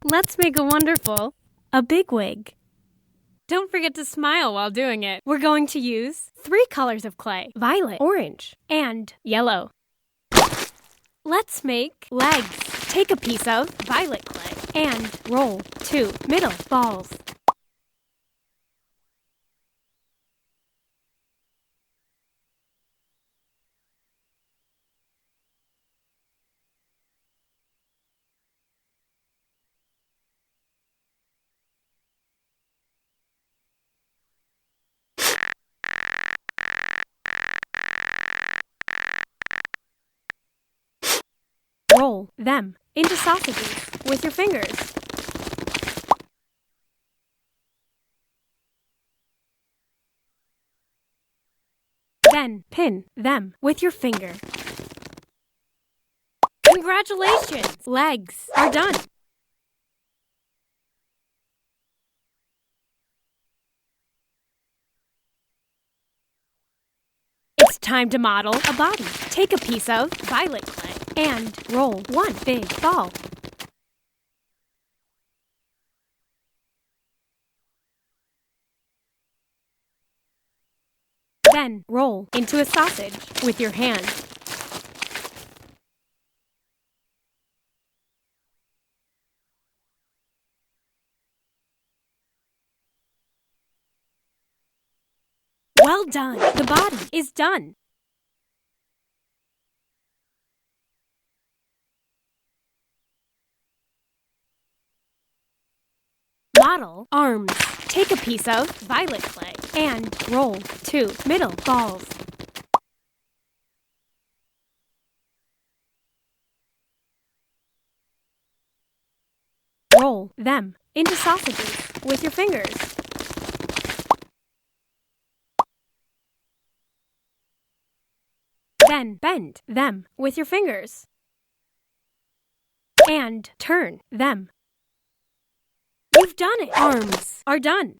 Let's make a wonderful, a big wig. Don't forget to smile while doing it. We're going to use 3 colors of clay: violet, orange, and yellow. Let's make legs. Take a piece of violet clay and roll 2 middle balls. Roll them into sausages with your fingers. Then pin them with your finger. Congratulations! Legs are done. It's time to model a body. Take a piece of violet clay and roll 1 big ball. Then roll into a sausage with your hand. Well done! The body is done. Model arms. Take a piece of violet clay and roll 2 middle balls. Roll them into sausages with your fingers. Then bend them with your fingers and turn them. You've done it! Arms are done.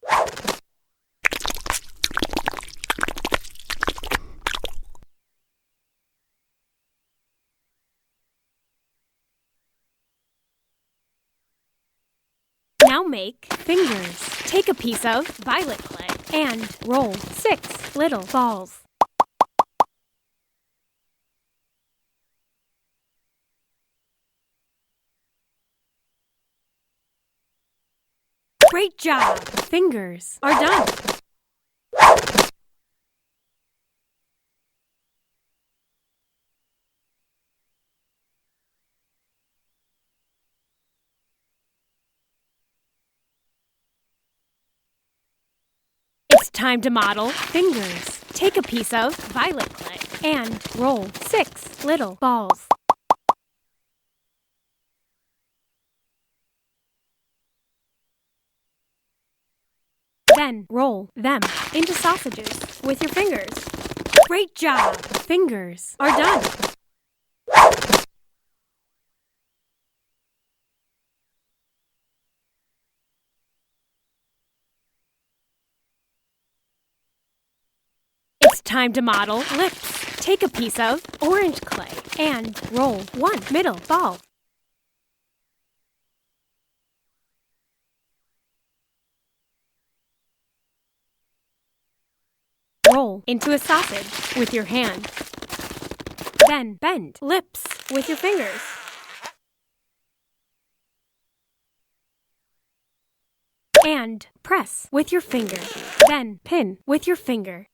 Now make fingers. Take a piece of violet clay and roll 6 little balls. Great job! Fingers are done. It's time to model fingers. Take a piece of violet clay and roll 6 little balls. Then roll them into sausages with your fingers. Great job! Fingers are done. It's time to model lips. Take a piece of orange clay and roll 1 middle ball. Roll into a sausage with your hand. Then bend lips with your fingers. And press with your finger. Then pin with your finger.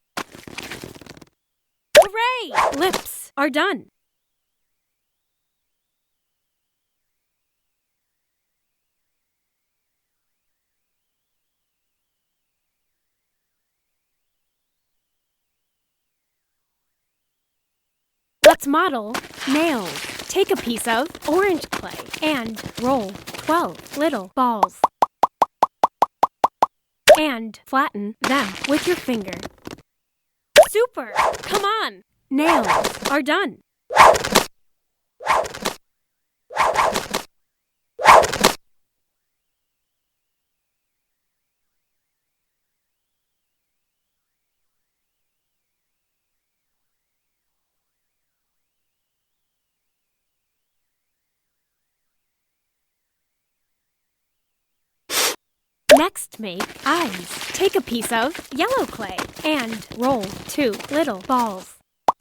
Hooray! Lips are done. Let's model nails. Take a piece of orange clay and roll 12 little balls. And flatten them with your finger. Super! Come on! Nails are done. Next, make eyes. Take a piece of yellow clay and roll 2 little balls.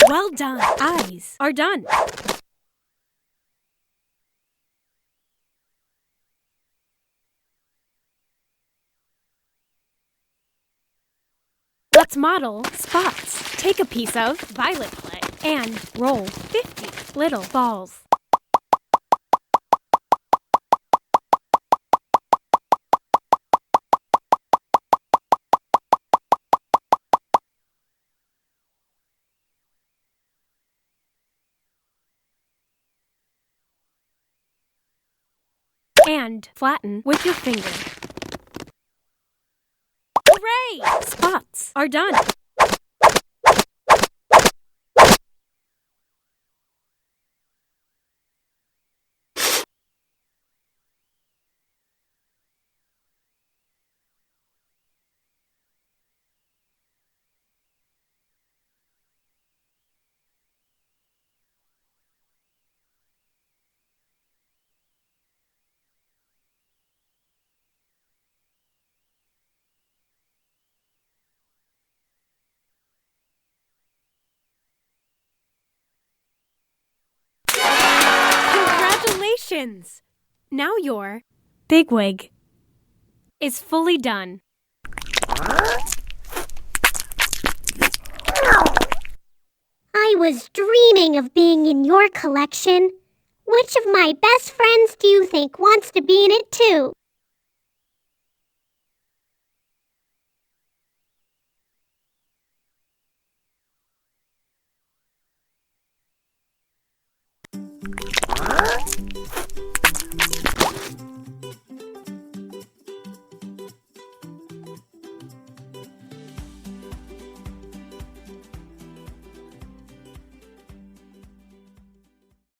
Well done. Eyes are done. Let's model spots. Take a piece of violet clay and roll 50 little balls. And flatten with your finger. Hooray! Spots are done. Congratulations! Now your Big Wig is fully done. I was dreaming of being in your collection. Which of my best friends do you think wants to be in it too?